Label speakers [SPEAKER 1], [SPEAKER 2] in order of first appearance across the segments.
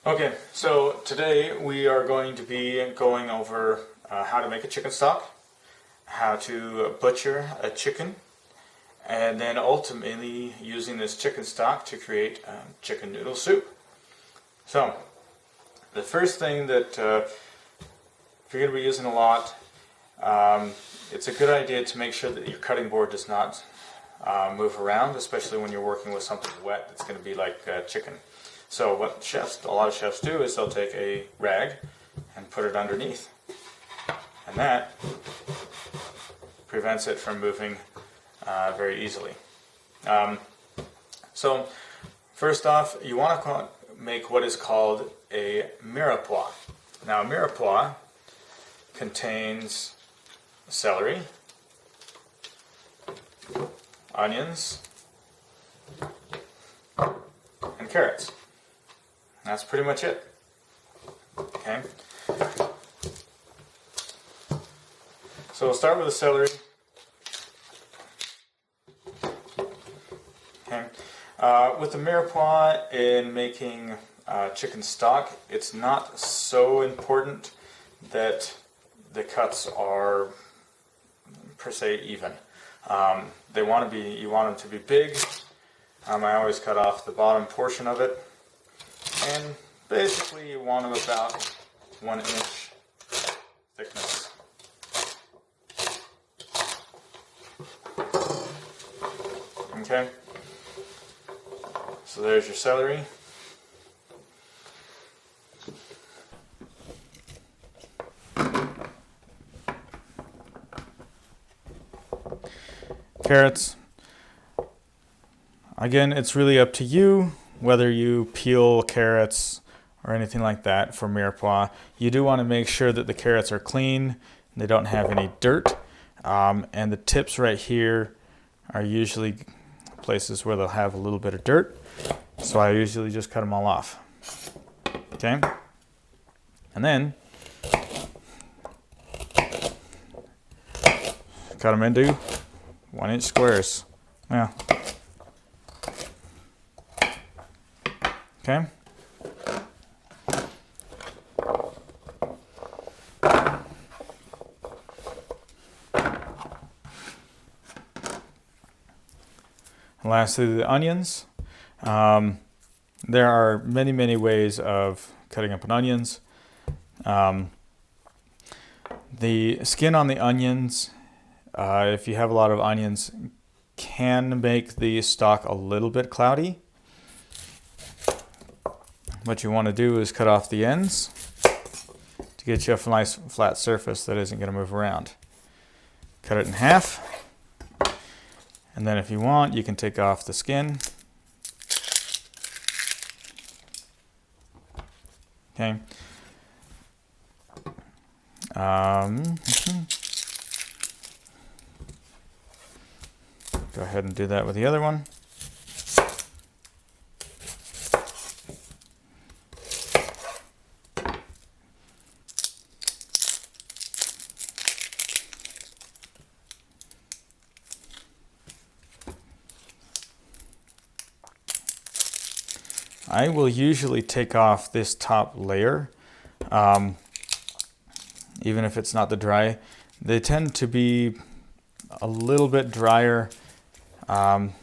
[SPEAKER 1] Okay, so today we are going to be going over how to make a chicken stock, how to butcher a chicken, and then ultimately using this chicken stock to create chicken noodle soup. So, the first thing that if you're going to be using a lot, it's a good idea to make sure that your cutting board does not move around, especially when you're working with something wet that's going to be like chicken. So what a lot of chefs do is they'll take a rag and put it underneath, and that prevents it from moving very easily. So first off, you want to make what is called a mirepoix. Now, a mirepoix contains celery, onions, and carrots. That's pretty much it. Okay. So we'll start with the celery. Okay. With the mirepoix in making chicken stock, it's not so important that the cuts are per se even. You want them to be big. I always cut off the bottom portion of it. And basically you want them about 1 inch thickness. Okay, so there's your celery. Carrots. Again, it's really up to you whether you peel carrots or anything like that for mirepoix. You do want to make sure that the carrots are clean, they don't have any dirt, and the tips right here are usually places where they'll have a little bit of dirt, so I usually just cut them all off. Okay, and then cut them into 1 inch squares. Yeah. Okay. And lastly, the onions. There are many ways of cutting up onions. The skin on the onions, if you have a lot of onions, can make the stock a little bit cloudy. What you want to do is cut off the ends to get you a nice flat surface that isn't going to move around. Cut it in half, and then if you want, you can take off the skin. Okay. Go ahead and do that with the other one. I will usually take off this top layer, even if it's not the dry. They tend to be a little bit drier, and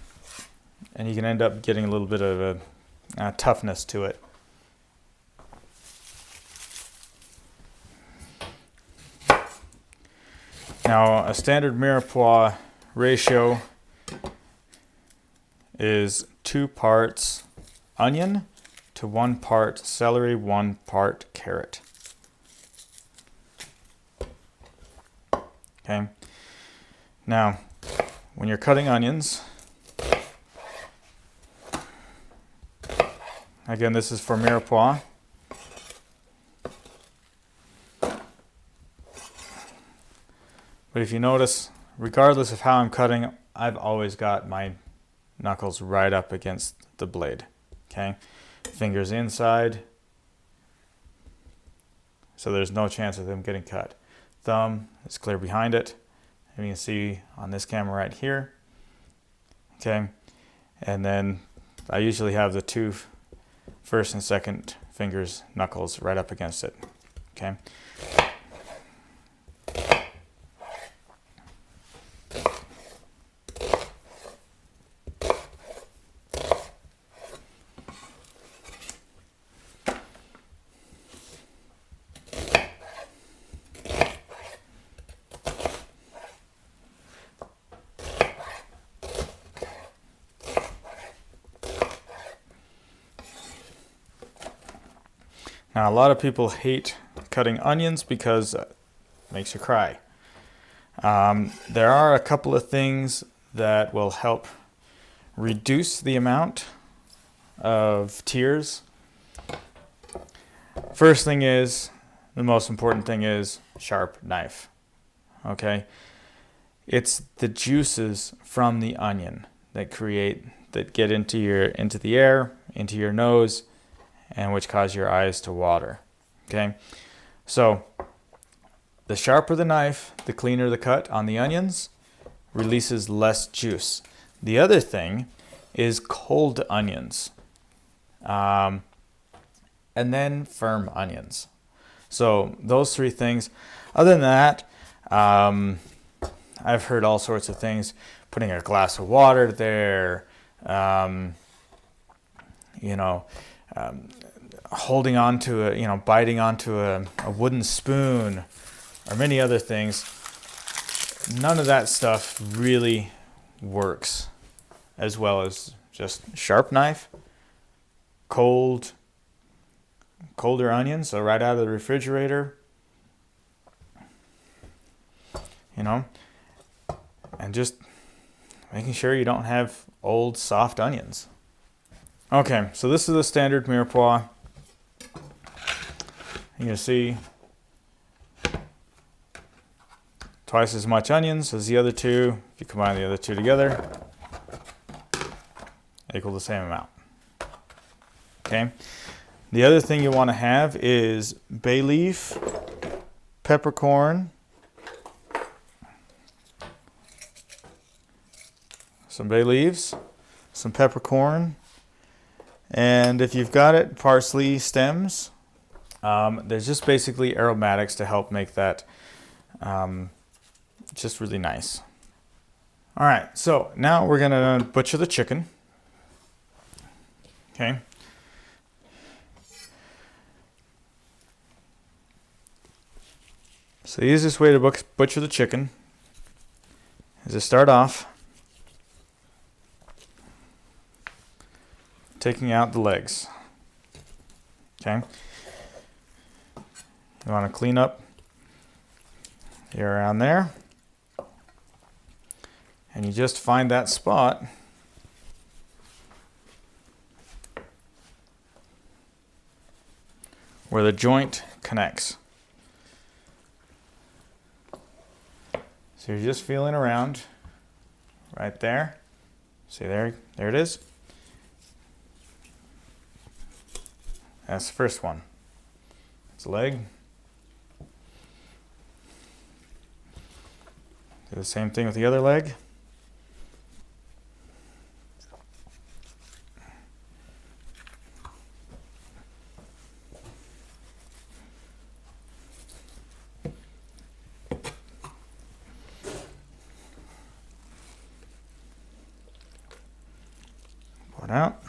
[SPEAKER 1] you can end up getting a little bit of a toughness to it. Now, a standard Mirepoix ratio is 2 parts onion to 1 part celery, 1 part carrot. Okay. Now, when you're cutting onions, again, this is for Mirepoix. But if you notice, regardless of how I'm cutting, I've always got my knuckles right up against the blade. Okay, fingers inside, so there's no chance of them getting cut. Thumb is clear behind it, and you can see on this camera right here. Okay, and then I usually have the 2 first and second fingers, knuckles right up against it. Okay. Now, a lot of people hate cutting onions because it makes you cry. There are a couple of things that will help reduce the amount of tears. First thing is, the most important thing is sharp knife. Okay? It's the juices from the onion that get into the air, into your nose, and which cause your eyes to water. Okay? So, the sharper the knife, the cleaner the cut on the onions, releases less juice. The other thing is cold onions, and then firm onions. So those three things. Other than that, I've heard all sorts of things. Putting a glass of water there, holding on to biting onto a wooden spoon, or many other things. None of that stuff really works as well as just sharp knife, colder onions, so right out of the refrigerator, and just making sure you don't have old soft onions. Okay, so this is the standard Mirepoix. You can see twice as much onions as the other two. If you combine the other two together, equal the same amount. Okay. The other thing you want to have is bay leaf, peppercorn, some bay leaves, some peppercorn, and if you've got it, parsley stems. There's just basically aromatics to help make that just really nice. All right, so now we're gonna butcher the chicken. Okay. So the easiest way to butcher the chicken is to start off taking out the legs. Okay. You want to clean up here around there, and you just find that spot where the joint connects. So you're just feeling around right there. See there it is. That's the first one. It's a leg. Do the same thing with the other leg. Pull it out.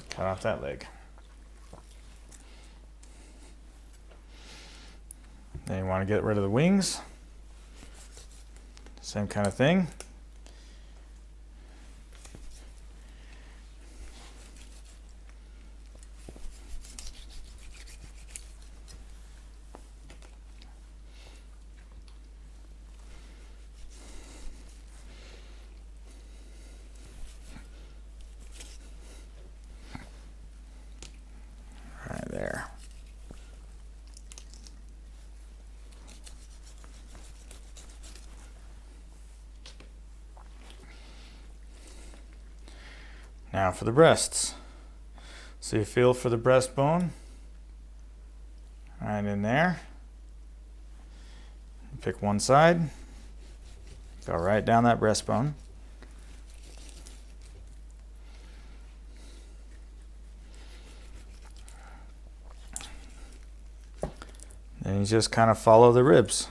[SPEAKER 1] Cut off that leg. Then you want to get rid of the wings. Same kind of thing. Right there. Now for the breasts. So you feel for the breastbone, right in there. Pick one side, go right down that breastbone. And you just kind of follow the ribs.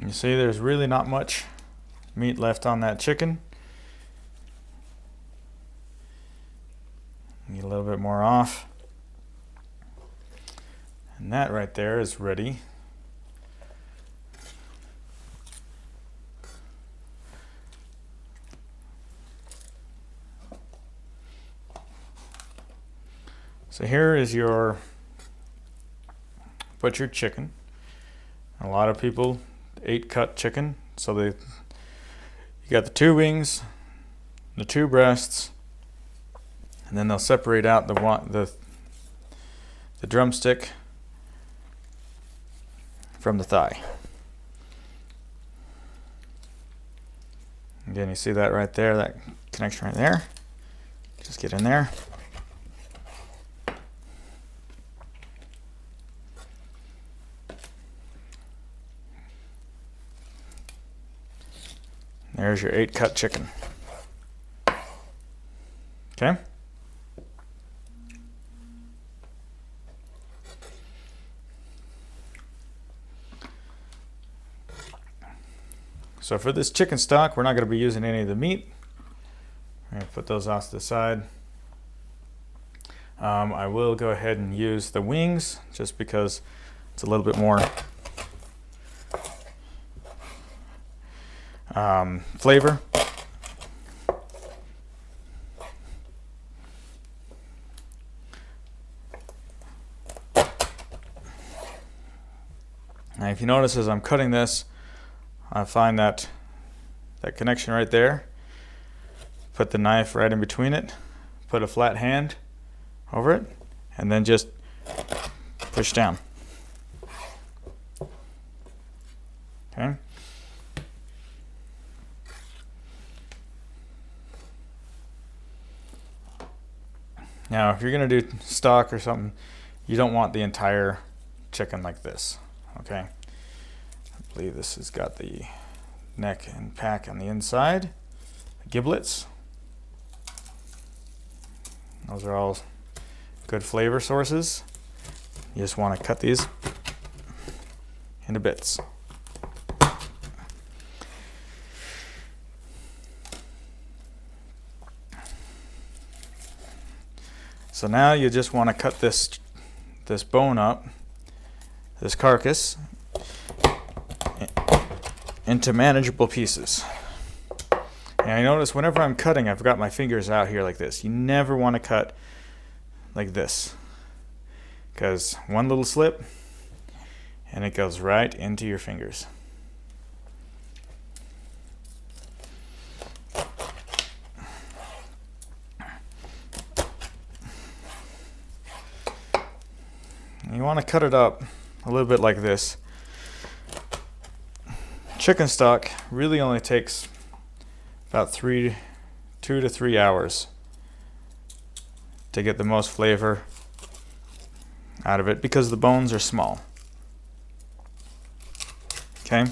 [SPEAKER 1] You see there's really not much meat left on that chicken. Get a little bit more off. And that right there is ready. So here is your butchered chicken. A lot of people 8-cut chicken, so you got the 2 wings, the 2 breasts, and then they'll separate out the drumstick from the thigh. Again, you see that right there, that connection right there. Just get in there. There's your 8-cut chicken. Okay? So for this chicken stock, we're not going to be using any of the meat. I'm going to put those off to the side. I will go ahead and use the wings just because it's a little bit more flavor. Now if you notice as I'm cutting this, I find that connection right there. Put the knife right in between it, put a flat hand over it, and then just push down. Okay. Now, if you're going to do stock or something, you don't want the entire chicken like this, okay? I believe this has got the neck and pack on the inside, the giblets. Those are all good flavor sources. You just want to cut these into bits. So now you just want to cut this bone up, this carcass, into manageable pieces. And I notice whenever I'm cutting, I've got my fingers out here like this. You never want to cut like this, because one little slip and it goes right into your fingers. You want to cut it up a little bit like this. Chicken stock really only takes about 2 to 3 hours to get the most flavor out of it because the bones are small. Okay?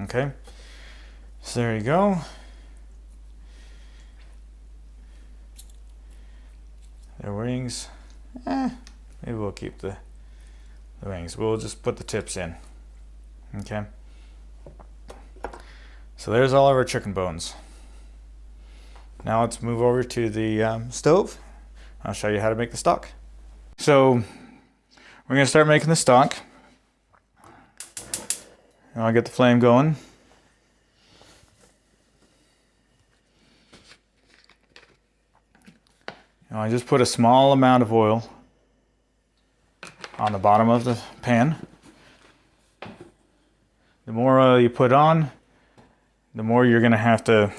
[SPEAKER 1] Okay, so there you go. The wings, Maybe we'll keep the wings. We'll just put the tips in. Okay. So there's all of our chicken bones. Now let's move over to the stove. I'll show you how to make the stock. So we're going to start making the stock. I'll get the flame going. Now I just put a small amount of oil on the bottom of the pan. The more oil you put on, the more you're going to have to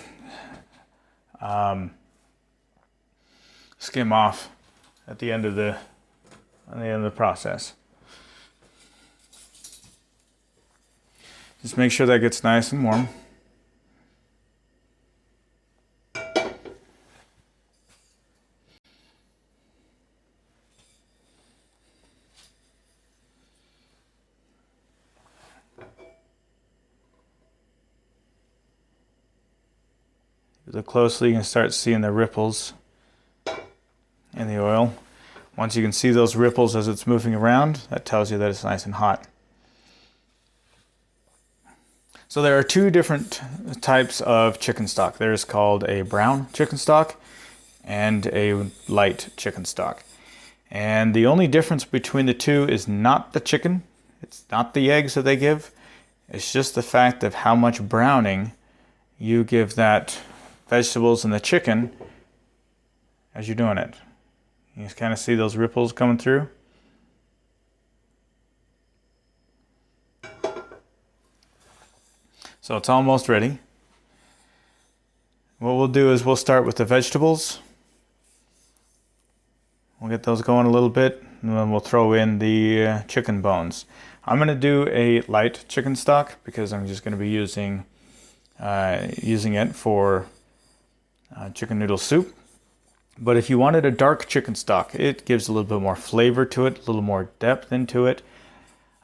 [SPEAKER 1] skim off at the end of the process. Just make sure that gets nice and warm. Look closely, you can start seeing the ripples in the oil. Once you can see those ripples as it's moving around, that tells you that it's nice and hot. So there are two different types of chicken stock. There's called a brown chicken stock and a light chicken stock. And the only difference between the two is not the chicken, it's not the eggs that they give, it's just the fact of how much browning you give that vegetables and the chicken as you're doing it. You just kind of see those ripples coming through. So it's almost ready. What we'll do is we'll start with the vegetables. We'll get those going a little bit, and then we'll throw in the chicken bones. I'm going to do a light chicken stock because I'm just going to be using it for chicken noodle soup. But if you wanted a dark chicken stock, it gives a little bit more flavor to it, a little more depth into it.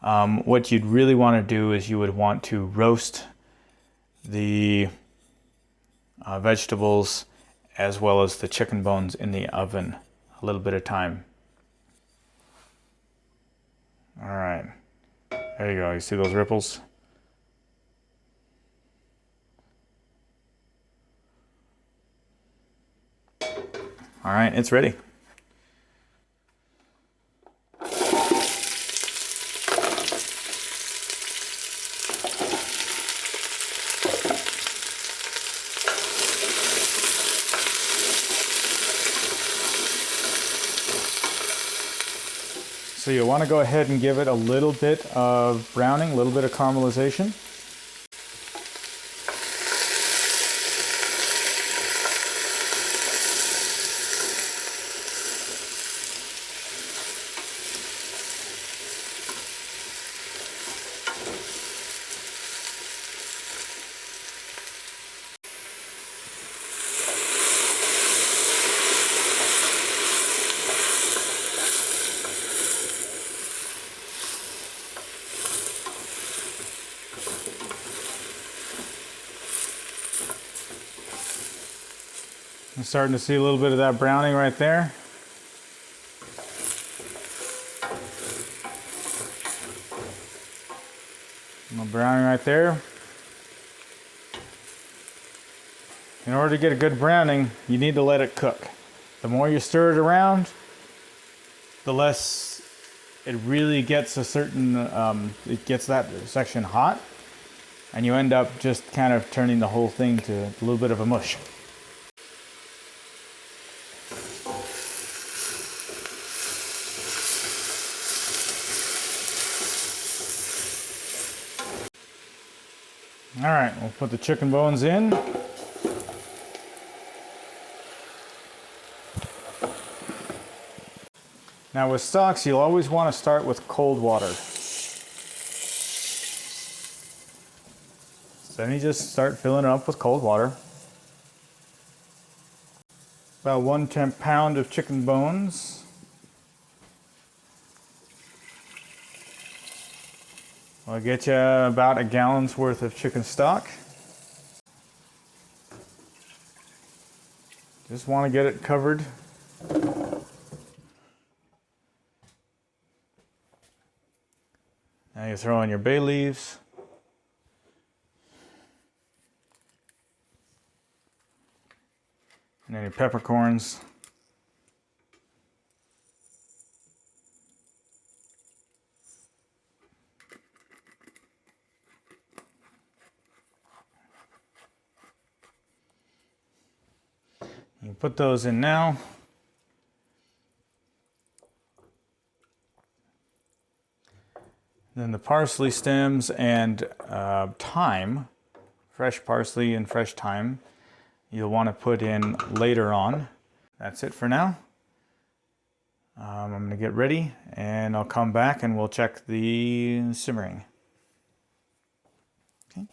[SPEAKER 1] What you'd really want to do is you would want to roast the vegetables as well as the chicken bones in the oven a little bit of time. All right, there you go. You see those ripples? All right, it's ready. So you want to go ahead and give it a little bit of browning, a little bit of caramelization. I'm starting to see a little bit of that browning right there. A little browning right there. In order to get a good browning, you need to let it cook. The more you stir it around, the less it really gets a certain, it gets that section hot, and you end up just kind of turning the whole thing to a little bit of a mush. All right, we'll put the chicken bones in. Now with stocks, you'll always want to start with cold water. So then you just start filling it up with cold water. About 1/10 pound of chicken bones. I'll get you about a gallon's worth of chicken stock. Just want to get it covered. you throw in your bay leaves. And then your peppercorns. You put those in now. Then the parsley stems and thyme, fresh parsley and fresh thyme, you'll want to put in later on. That's it for now. I'm going to get ready and I'll come back and we'll check the simmering. Okay.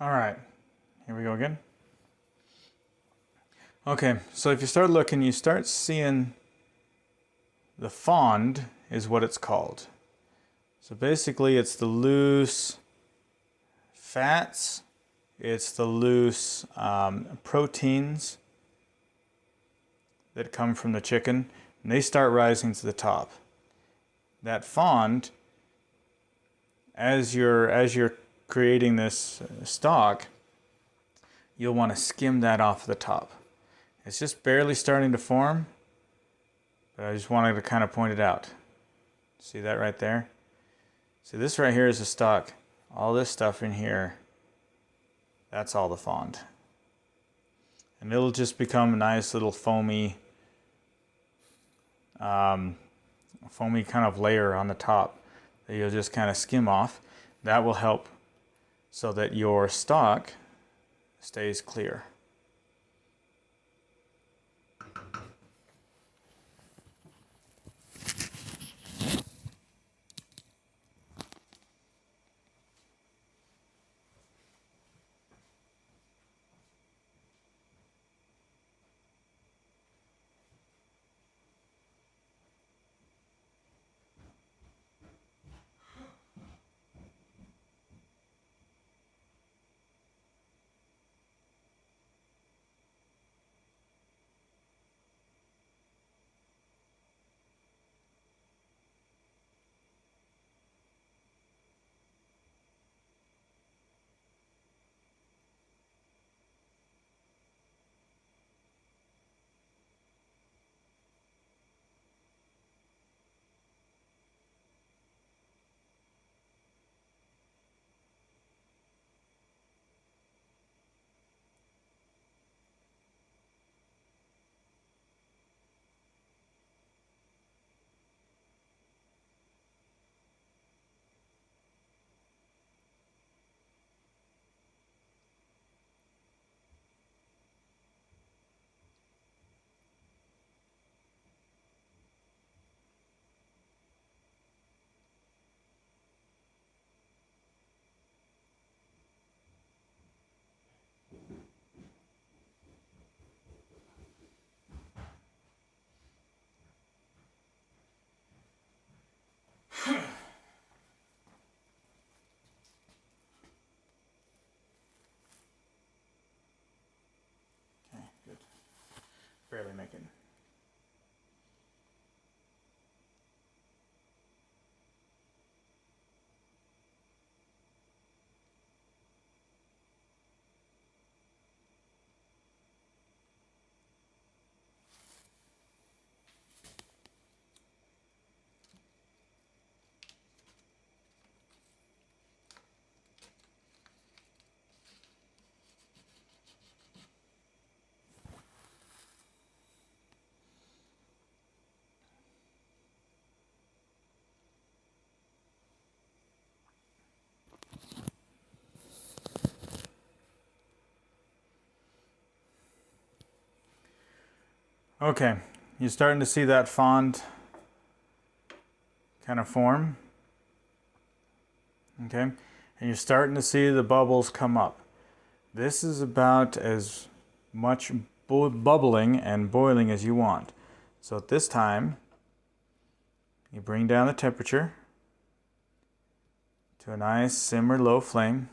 [SPEAKER 1] All right, here we go again. Okay, so if you start looking, you start seeing the fond is what it's called. So basically it's the loose fats, it's the loose proteins that come from the chicken, and they start rising to the top. That fond, as you're creating this stock, you'll want to skim that off the top. It's just barely starting to form, but I just wanted to kind of point it out. See that right there? See, this right here is the stock. All this stuff in here, that's all the fond. And it'll just become a nice little foamy kind of layer on the top that you'll just kind of skim off. That will help so that your stock stays clear. Okay, good. Barely making. Okay, you're starting to see that fond kind of form. Okay, and you're starting to see the bubbles come up. This is about as much bubbling and boiling as you want. So at this time, you bring down the temperature to a nice simmer low flame.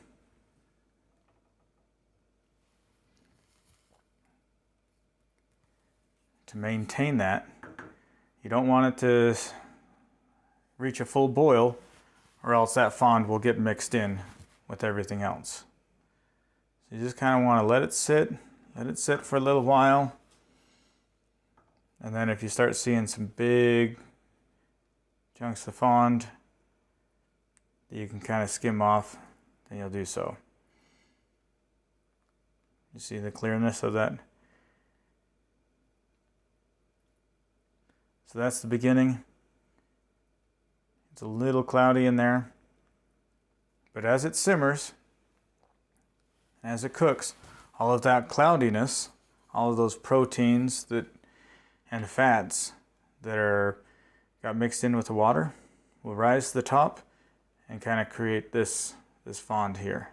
[SPEAKER 1] To maintain that, you don't want it to reach a full boil, or else that fond will get mixed in with everything else. So you just kind of want to let it sit for a little while. And then if you start seeing some big chunks of fond that you can kind of skim off, then you'll do so. You see the clearness of that? So that's the beginning. It's a little cloudy in there. But as it simmers, as it cooks, all of that cloudiness, all of those proteins and fats that got mixed in with the water will rise to the top and kind of create this fond here.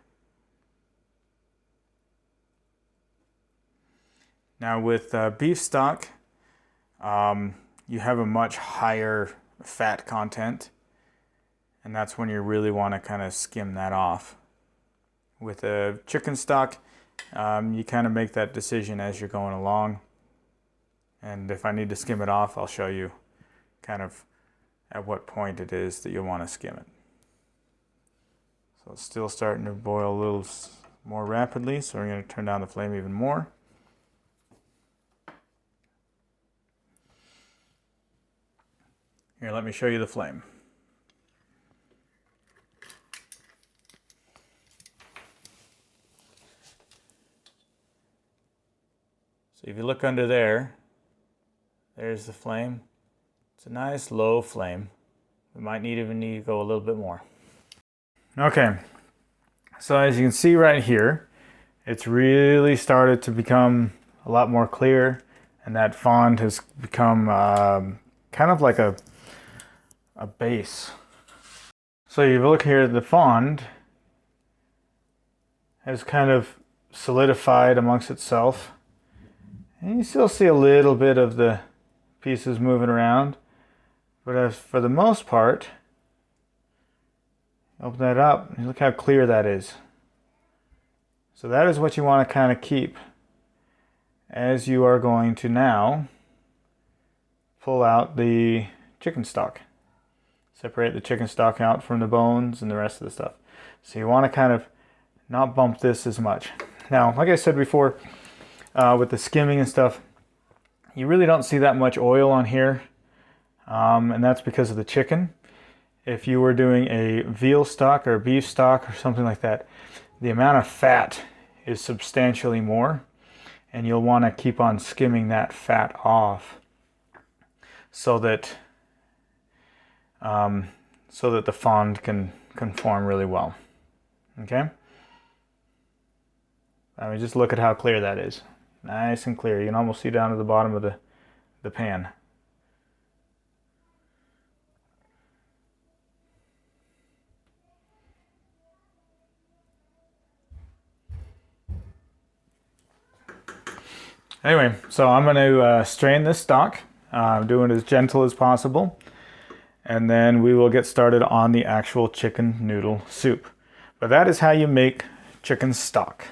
[SPEAKER 1] Now with beef stock, you have a much higher fat content, and that's when you really want to kind of skim that off. With a chicken stock, you kind of make that decision as you're going along, and if I need to skim it off, I'll show you kind of at what point it is that you'll want to skim it. So it's still starting to boil a little more rapidly, so we're going to turn down the flame even more. Here, let me show you the flame. So if you look under there, there's the flame. It's a nice low flame. We might even need to go a little bit more. Okay, so as you can see right here, it's really started to become a lot more clear, and that fond has become kind of like a base. So you look here, the fond has kind of solidified amongst itself, and you still see a little bit of the pieces moving around, but as for the most part, open that up and look how clear that is. So that is what you want to kind of keep as you are going to now pull out the chicken stock. Separate the chicken stock out from the bones and the rest of the stuff. So you want to kind of not bump this as much. Now, like I said before, with the skimming and stuff, you really don't see that much oil on here, and that's because of the chicken. If you were doing a veal stock or a beef stock or something like that, the amount of fat is substantially more, and you'll want to keep on skimming that fat off so that the fond can form really well. Okay? I mean, just look at how clear that is. Nice and clear. You can almost see down to the bottom of the pan. Anyway, so I'm going to strain this stock, doing it as gentle as possible, and then we will get started on the actual chicken noodle soup. But that is how you make chicken stock.